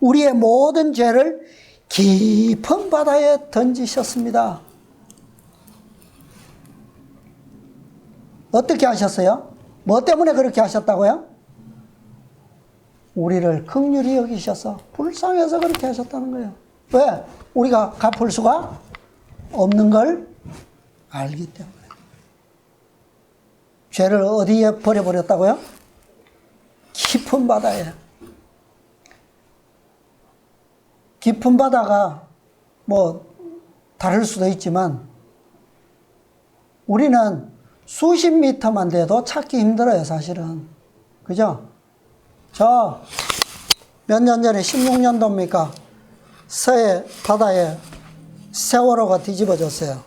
우리의 모든 죄를 깊은 바다에 던지셨습니다. 어떻게 하셨어요? 뭐 때문에 그렇게 하셨다고요? 우리를 긍휼히 여기셔서 불쌍해서 그렇게 하셨다는 거예요. 왜? 우리가 갚을 수가 없는 걸 알기 때문에. 죄를 어디에 버려버렸다고요? 깊은 바다에. 깊은 바다가 뭐 다를 수도 있지만 우리는 수십 미터만 돼도 찾기 힘들어요, 사실은. 그죠? 저 몇 년 전에 16년도입니까? 서해 바다에 세월호가 뒤집어졌어요.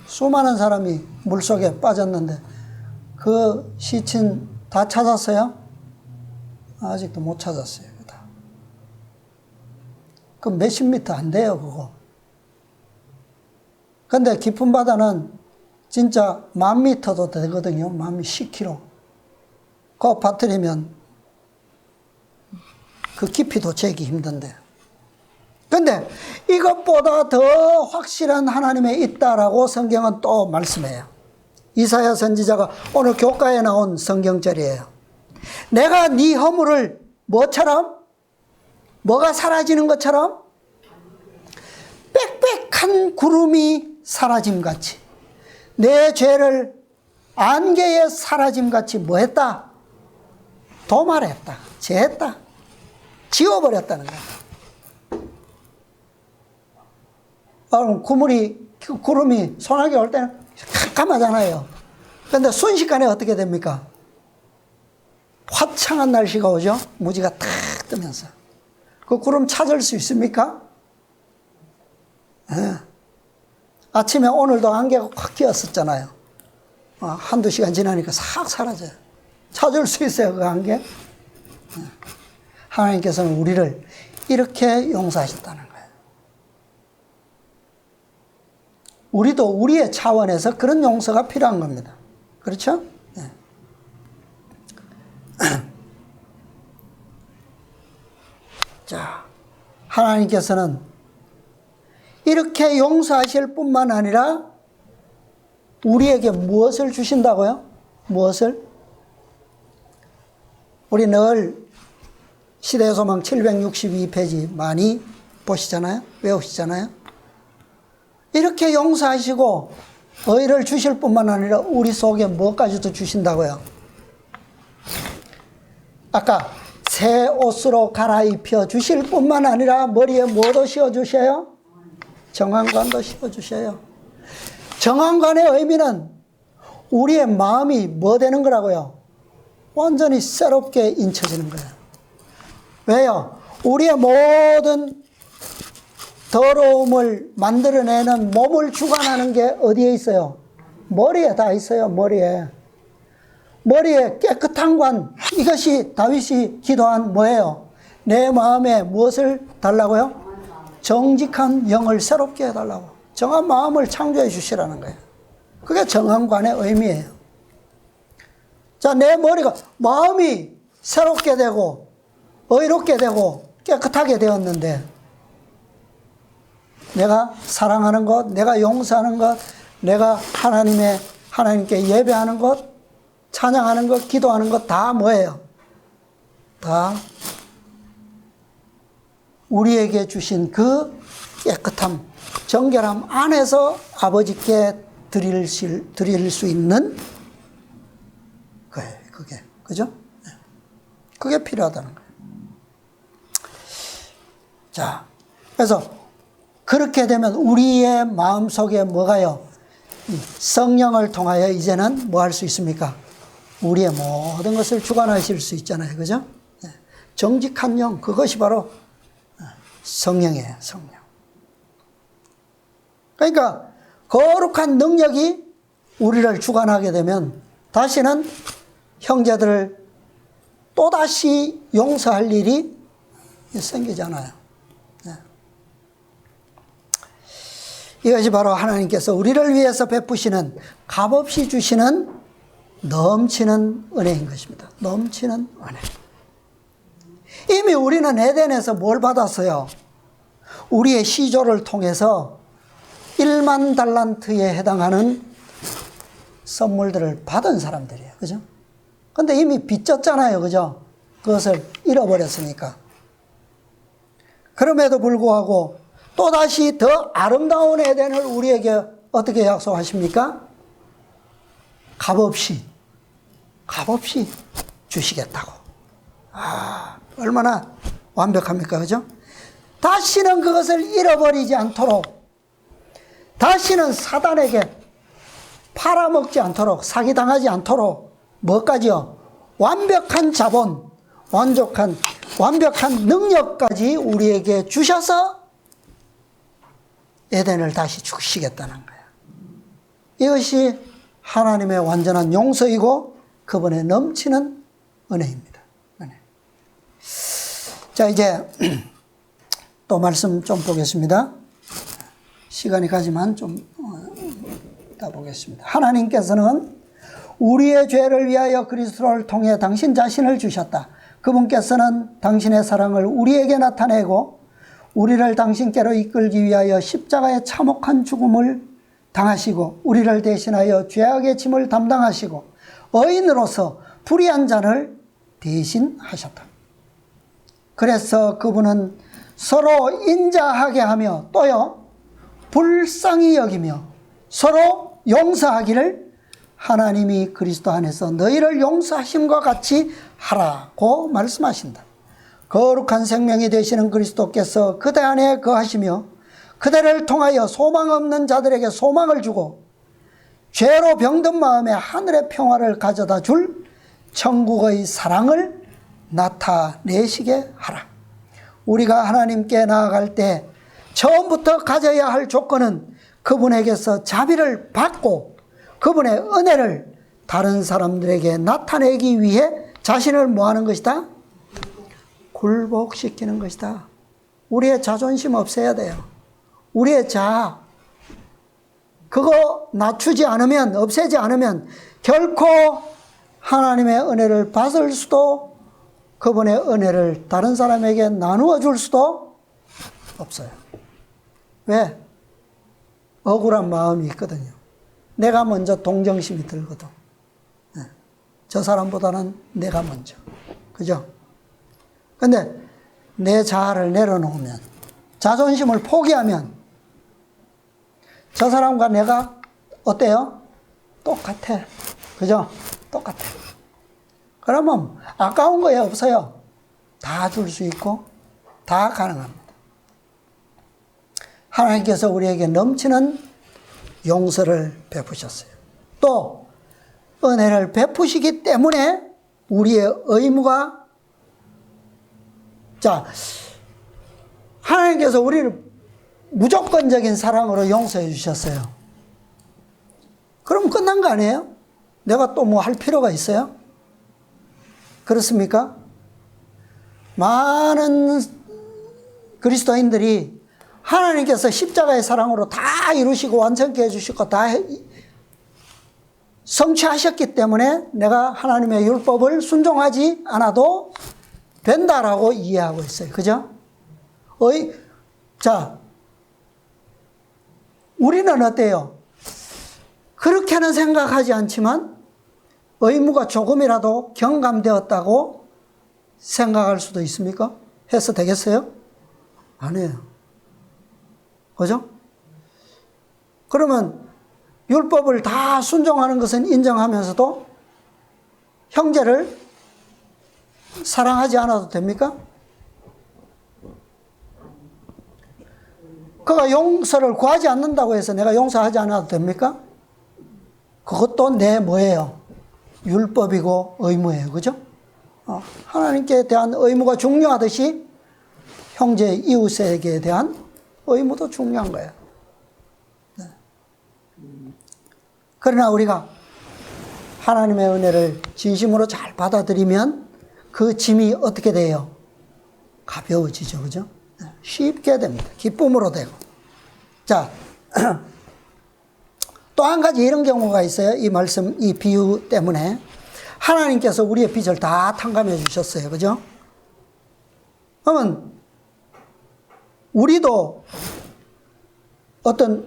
수많은 사람이 물속에 빠졌는데 그 시신 다 찾았어요? 아직도 못 찾았어요. 그 몇십 미터 안 돼요, 그거. 근데 깊은 바다는 진짜 10,000미터도 되거든요. 10km. 그거 빠뜨리면 그 깊이도 재기 힘든데. 근데 이것보다 더 확실한 하나님이 있다라고 성경은 또 말씀해요. 이사야 선지자가 오늘 교과에 나온 성경절이에요. 내가 네 허물을 뭐처럼? 뭐가 사라지는 것처럼? 빽빽한 구름이 사라짐같이 내 죄를 안개에 사라짐같이 뭐 했다? 도말했다. 제했다. 지워버렸다는 거야. 구름이 소나기 올 때는 깜깜하잖아요. 그런데 순식간에 어떻게 됩니까? 화창한 날씨가 오죠? 무지가 탁 뜨면서. 그 구름 찾을 수 있습니까? 네. 아침에 오늘도 안개가 확 끼었었잖아요. 한두 시간 지나니까 싹 사라져요. 찾을 수 있어요, 그 안개? 네. 하나님께서는 우리를 이렇게 용서하셨다는 거예요. 우리도 우리의 차원에서 그런 용서가 필요한 겁니다. 그렇죠? 네. 자, 하나님께서는 이렇게 용서하실 뿐만 아니라 우리에게 무엇을 주신다고요? 무엇을? 우리 늘 시대의 소망 762페이지 많이 보시잖아요? 외우시잖아요? 이렇게 용서하시고 의를 주실 뿐만 아니라 우리 속에 무엇까지도 주신다고요? 아까 새 옷으로 갈아입혀 주실 뿐만 아니라 머리에 뭐도 씌워주셔요? 정황관도 씌워주셔요. 정황관의 의미는 우리의 마음이 뭐 되는 거라고요? 완전히 새롭게 인쳐지는 거예요. 왜요? 우리의 모든 더러움을 만들어내는 몸을 주관하는 게 어디에 있어요? 머리에 다 있어요. 머리에 깨끗한 관. 이것이 다윗이 기도한 뭐예요? 내 마음에 무엇을 달라고요? 정직한 영을 새롭게 해달라고. 정한 마음을 창조해 주시라는 거예요. 그게 정한 관의 의미예요. 자, 내 마음이 새롭게 되고 의롭게 되고 깨끗하게 되었는데 내가 사랑하는 것, 내가 용서하는 것, 내가 하나님께 예배하는 것, 찬양하는 것, 기도하는 것 다 뭐예요? 다 우리에게 주신 그 깨끗함, 정결함 안에서 아버지께 드릴 수 있는 거예요. 그게. 그죠? 그게 필요하다는 거예요. 자, 그래서 그렇게 되면 우리의 마음속에 뭐가요? 성령을 통하여 이제는 뭐 할 수 있습니까? 우리의 모든 것을 주관하실 수 있잖아요. 그죠? 정직한 영, 그것이 바로 성령이에요. 성령. 그러니까 거룩한 능력이 우리를 주관하게 되면 다시는 형제들을 또다시 용서할 일이 생기지 않아요. 이것이 바로 하나님께서 우리를 위해서 베푸시는 값없이 주시는 넘치는 은혜인 것입니다. 넘치는 은혜. 이미 우리는 에덴에서 뭘 받았어요? 우리의 시조를 통해서 1만 달란트에 해당하는 선물들을 받은 사람들이에요. 그죠? 근데 이미 빚졌잖아요. 그죠? 그것을 잃어버렸으니까. 그럼에도 불구하고 또다시 더 아름다운 에덴을 우리에게 어떻게 약속하십니까? 값없이 주시겠다고. 얼마나 완벽합니까? 그죠? 다시는 그것을 잃어버리지 않도록, 다시는 사단에게 팔아먹지 않도록, 사기당하지 않도록, 뭐까지요? 완벽한 자본, 완벽한 능력까지 우리에게 주셔서 에덴을 다시 주시겠다는 거예요. 이것이 하나님의 완전한 용서이고 그분의 넘치는 은혜입니다. 은혜. 자, 이제 또 말씀 좀 보겠습니다. 시간이 가지만 좀 더 보겠습니다. 하나님께서는 우리의 죄를 위하여 그리스도를 통해 당신 자신을 주셨다. 그분께서는 당신의 사랑을 우리에게 나타내고 우리를 당신께로 이끌기 위하여 십자가의 참혹한 죽음을 당하시고 우리를 대신하여 죄악의 짐을 담당하시고 의인으로서 불의한 자를 대신하셨다. 그래서 그분은 서로 인자하게 하며 또요 불쌍히 여기며 서로 용서하기를 하나님이 그리스도 안에서 너희를 용서하심과 같이 하라고 말씀하신다. 거룩한 생명이 되시는 그리스도께서 그대 안에 거하시며 그대를 통하여 소망 없는 자들에게 소망을 주고 죄로 병든 마음에 하늘의 평화를 가져다 줄 천국의 사랑을 나타내시게 하라. 우리가 하나님께 나아갈 때 처음부터 가져야 할 조건은 그분에게서 자비를 받고 그분의 은혜를 다른 사람들에게 나타내기 위해 자신을 뭐하는 것이다? 굴복시키는 것이다. 우리의 자존심 없애야 돼요. 우리의 자아, 그거 낮추지 않으면, 없애지 않으면 결코 하나님의 은혜를 받을 수도 그분의 은혜를 다른 사람에게 나누어 줄 수도 없어요. 왜? 억울한 마음이 있거든요. 내가 먼저 동정심이 들거든. 저 사람보다는 내가 먼저. 그죠? 근데 내 자아를 내려놓으면, 자존심을 포기하면 저 사람과 내가 어때요? 똑같아. 그죠? 똑같아. 그러면 아까운 거에 없어요. 다 줄 수 있고 다 가능합니다. 하나님께서 우리에게 넘치는 용서를 베푸셨어요. 또 은혜를 베푸시기 때문에 우리의 의무가, 자, 하나님께서 우리를 무조건적인 사랑으로 용서해 주셨어요. 그럼 끝난 거 아니에요? 내가 또 뭐 할 필요가 있어요? 그렇습니까? 많은 그리스도인들이 하나님께서 십자가의 사랑으로 다 이루시고 완성케 해주시고 다 성취하셨기 때문에 내가 하나님의 율법을 순종하지 않아도 된다라고 이해하고 있어요. 그죠? 자, 우리는 어때요? 그렇게는 생각하지 않지만 의무가 조금이라도 경감되었다고 생각할 수도 있습니까? 해서 되겠어요? 아니에요. 그죠? 그러면 율법을 다 순종하는 것은 인정하면서도 형제를 사랑하지 않아도 됩니까? 그가 용서를 구하지 않는다고 해서 내가 용서하지 않아도 됩니까? 그것도 내 뭐예요? 율법이고 의무예요. 그죠? 하나님께 대한 의무가 중요하듯이 형제 이웃에게 대한 의무도 중요한 거예요. 네. 그러나 우리가 하나님의 은혜를 진심으로 잘 받아들이면 그 짐이 어떻게 돼요? 가벼워지죠. 그죠? 네. 쉽게 됩니다. 기쁨으로 되고. 자, 또 한 가지 이런 경우가 있어요. 이 말씀, 이 비유 때문에. 하나님께서 우리의 빚을 다 탕감해 주셨어요. 그죠? 그러면 우리도 어떤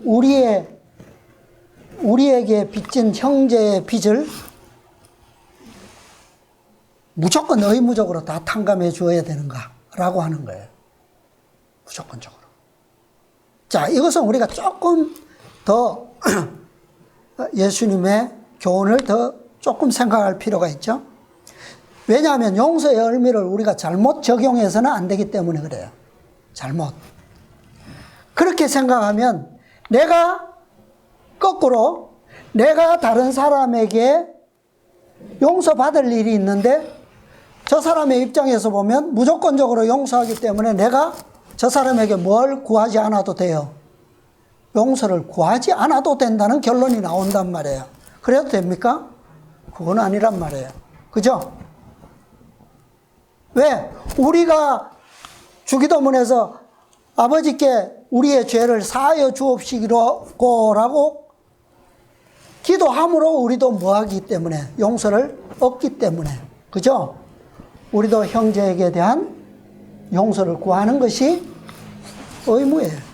우리에게 빚진 형제의 빚을 무조건 의무적으로 다 탕감해 줘야 되는가라고 하는 거예요. 무조건적으로. 자, 이것은 우리가 조금 더 예수님의 교훈을 더 조금 생각할 필요가 있죠. 왜냐하면 용서의 의미를 우리가 잘못 적용해서는 안 되기 때문에 그래요. 잘못. 그렇게 생각하면 내가 거꾸로 내가 다른 사람에게 용서받을 일이 있는데 저 사람의 입장에서 보면 무조건적으로 용서하기 때문에 내가 저 사람에게 뭘 구하지 않아도 돼요. 용서를 구하지 않아도 된다는 결론이 나온단 말이에요. 그래도 됩니까? 그건 아니란 말이에요. 그죠? 왜? 우리가 주기도문에서 아버지께 우리의 죄를 사하여 주옵시기로라고 기도함으로 우리도 뭐하기 때문에? 용서를 얻기 때문에. 그죠? 우리도 형제에게 대한 용서를 구하는 것이 의무예요.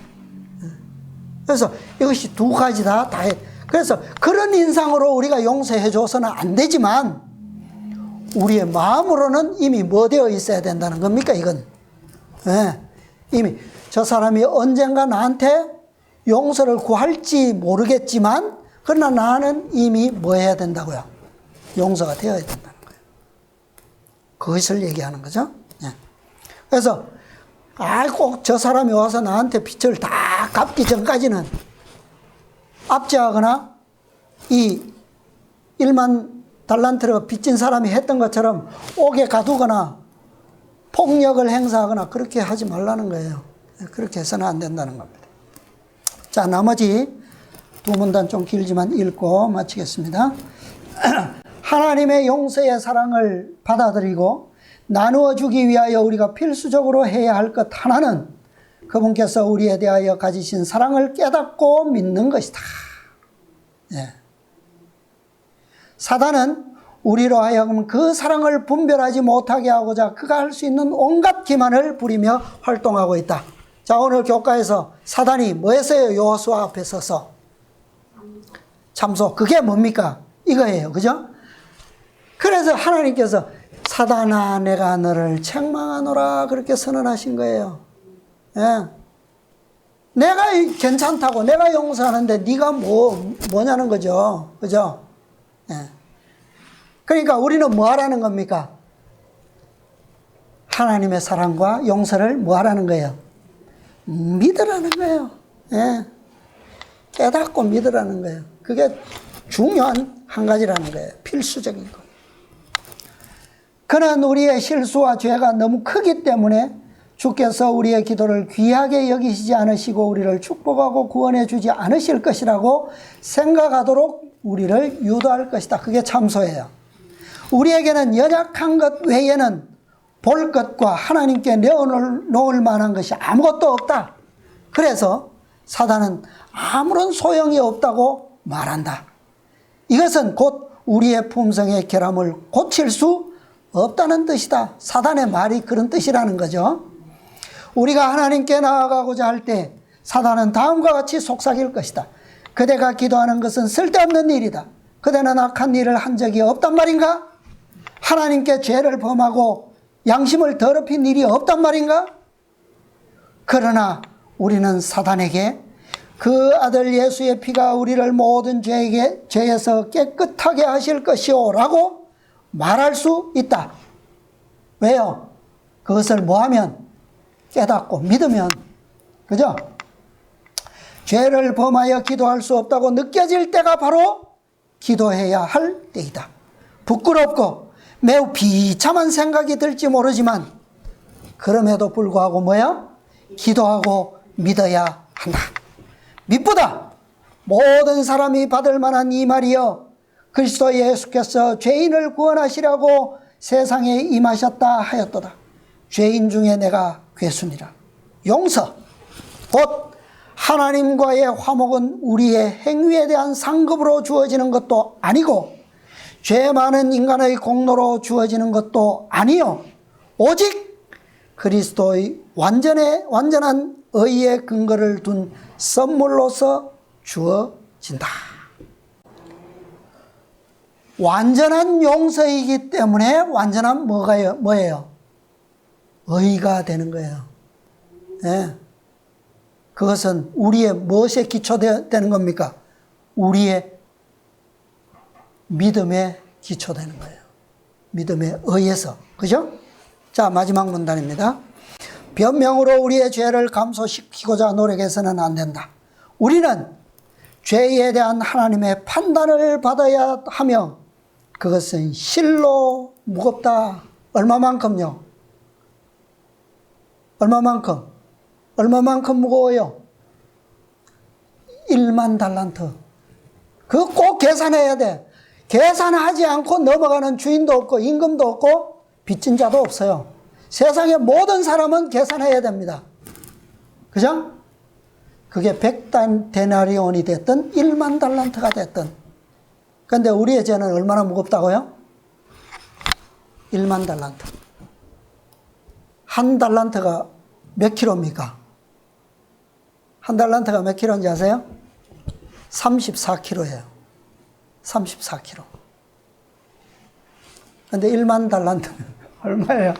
그래서 이것이 두 가지 다 해. 그래서 그런 인상으로 우리가 용서해 줘서는 안 되지만 우리의 마음으로는 이미 뭐 되어 있어야 된다는 겁니까, 이건? 네. 이미 저 사람이 언젠가 나한테 용서를 구할지 모르겠지만 그러나 나는 이미 뭐 해야 된다고요? 용서가 되어야 된다는 거예요. 그것을 얘기하는 거죠. 네. 그래서 꼭 저 사람이 와서 나한테 빚을 다 갚기 전까지는 압제하거나 이 1만 달란트를 빚진 사람이 했던 것처럼 옥에 가두거나 폭력을 행사하거나 그렇게 하지 말라는 거예요. 그렇게 해서는 안 된다는 겁니다. 자, 나머지 두 문단 좀 길지만 읽고 마치겠습니다. 하나님의 용서의 사랑을 받아들이고 나누어 주기 위하여 우리가 필수적으로 해야 할 것 하나는 그분께서 우리에 대하여 가지신 사랑을 깨닫고 믿는 것이다. 예. 사단은 우리로 하여금 그 사랑을 분별하지 못하게 하고자 그가 할 수 있는 온갖 기만을 부리며 활동하고 있다. 자, 오늘 교과에서 사단이 뭐 했어요? 여호수아 앞에 서서 참소. 그게 뭡니까? 이거예요. 그죠? 그래서 하나님께서 사단아 내가 너를 책망하노라 그렇게 선언하신 거예요. 예. 내가 괜찮다고 내가 용서하는데 네가 뭐냐는 거죠. 그죠? 예. 그러니까 우리는 뭐 하라는 겁니까? 하나님의 사랑과 용서를 뭐 하라는 거예요? 믿으라는 거예요. 예. 깨닫고 믿으라는 거예요. 그게 중요한 한 가지라는 거예요. 필수적인 거. 그는 우리의 실수와 죄가 너무 크기 때문에 주께서 우리의 기도를 귀하게 여기시지 않으시고 우리를 축복하고 구원해 주지 않으실 것이라고 생각하도록 우리를 유도할 것이다. 그게 참소예요. 우리에게는 연약한 것 외에는 볼 것과 하나님께 내어놓을 만한 것이 아무것도 없다. 그래서 사단은 아무런 소용이 없다고 말한다. 이것은 곧 우리의 품성의 결함을 고칠 수 없다는 뜻이다. 사단의 말이 그런 뜻이라는 거죠. 우리가 하나님께 나아가고자 할 때 사단은 다음과 같이 속삭일 것이다. 그대가 기도하는 것은 쓸데없는 일이다. 그대는 악한 일을 한 적이 없단 말인가? 하나님께 죄를 범하고 양심을 더럽힌 일이 없단 말인가? 그러나 우리는 사단에게 그 아들 예수의 피가 우리를 모든 죄에서 깨끗하게 하실 것이오 라고 말할 수 있다. 왜요? 그것을 뭐하면? 깨닫고 믿으면. 그죠? 죄를 범하여 기도할 수 없다고 느껴질 때가 바로 기도해야 할 때이다. 부끄럽고 매우 비참한 생각이 들지 모르지만 그럼에도 불구하고 뭐야? 기도하고 믿어야 한다. 믿보다 모든 사람이 받을 만한 이 말이여 그리스도 예수께서 죄인을 구원하시려고 세상에 임하셨다 하였도다. 죄인 중에 내가 괴순이라. 용서 곧 하나님과의 화목은 우리의 행위에 대한 상급으로 주어지는 것도 아니고 죄 많은 인간의 공로로 주어지는 것도 아니요 오직 그리스도의 완전한 의의 근거를 둔 선물로서 주어진다. 완전한 용서이기 때문에 완전한 뭐예요? 의가 되는 거예요. 예. 그것은 우리의 무엇에 기초되는 겁니까? 우리의 믿음에 기초되는 거예요. 믿음에 의해서. 그죠? 자, 마지막 문단입니다. 변명으로 우리의 죄를 감소시키고자 노력해서는 안 된다. 우리는 죄에 대한 하나님의 판단을 받아야 하며 그것은 실로 무겁다. 얼마만큼요? 얼마만큼 무거워요? 1만 달란트. 그거 꼭 계산해야 돼. 계산하지 않고 넘어가는 주인도 없고 임금도 없고 빚진 자도 없어요. 세상의 모든 사람은 계산해야 됩니다. 그죠? 그게 100데나리온이 됐든 1만 달란트가 됐든. 그런데 우리의 죄는 얼마나 무겁다고요? 1만 달란트. 한 달란트가 몇 킬로입니까? 한 달란트가 몇 킬로인지 아세요? 34킬로예요. 34킬로. 근데 1만 달란트는 얼마예요?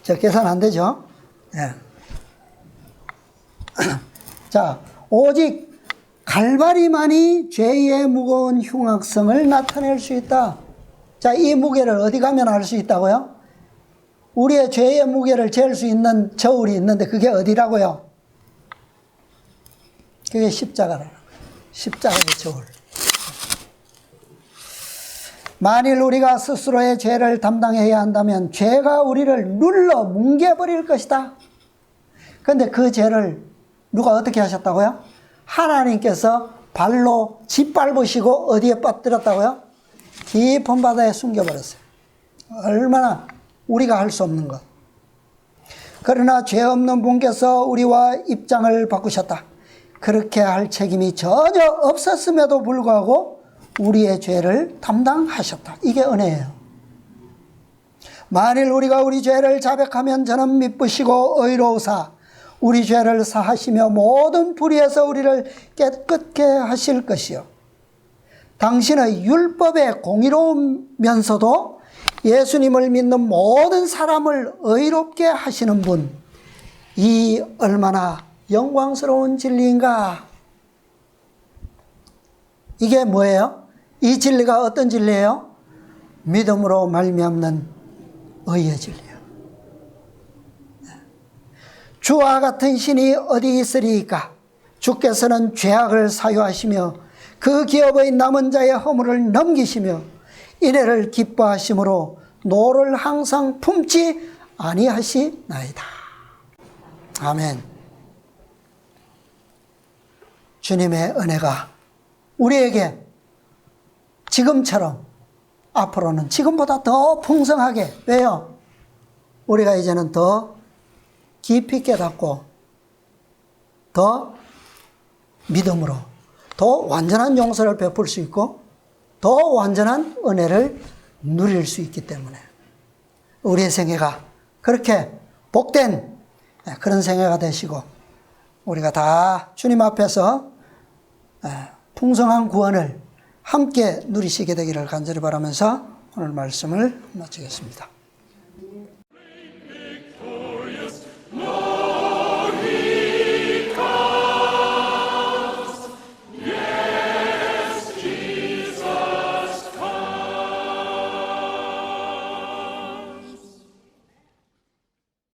저 계산 안 되죠? 네. 자, 오직 갈바리만이 죄의 무거운 흉악성을 나타낼 수 있다. 자, 이 무게를 어디 가면 알 수 있다고요? 우리의 죄의 무게를 잴 수 있는 저울이 있는데 그게 어디라고요? 그게 십자가라는 거예요. 십자가의 저울. 만일 우리가 스스로의 죄를 담당해야 한다면 죄가 우리를 눌러 뭉개버릴 것이다. 그런데 그 죄를 누가 어떻게 하셨다고요? 하나님께서 발로 짓밟으시고 어디에 빠뜨렸다고요? 깊은 바다에 숨겨버렸어요. 얼마나 우리가 할 수 없는 것. 그러나 죄 없는 분께서 우리와 입장을 바꾸셨다. 그렇게 할 책임이 전혀 없었음에도 불구하고 우리의 죄를 담당하셨다. 이게 은혜예요. 만일 우리가 우리 죄를 자백하면 저는 미쁘시고 의로우사 우리 죄를 사하시며 모든 불의에서 우리를 깨끗게 하실 것이요. 당신의 율법에 공의로우면서도 예수님을 믿는 모든 사람을 의롭게 하시는 분, 이 얼마나 영광스러운 진리인가. 이게 뭐예요? 이 진리가 어떤 진리예요? 믿음으로 말미암는 의의 진리예요. 주와 같은 신이 어디 있으리이까? 주께서는 죄악을 사유하시며 그 기업의 남은 자의 허물을 넘기시며 이래를 기뻐하심으로 노를 항상 품지 아니하시나이다. 아멘. 주님의 은혜가 우리에게 지금처럼 앞으로는 지금보다 더 풍성하게, 왜요? 우리가 이제는 더 깊이 깨닫고 더 믿음으로 더 완전한 용서를 베풀 수 있고 더 완전한 은혜를 누릴 수 있기 때문에 우리의 생애가 그렇게 복된 그런 생애가 되시고 우리가 다 주님 앞에서 풍성한 구원을 함께 누리시게 되기를 간절히 바라면서 오늘 말씀을 마치겠습니다.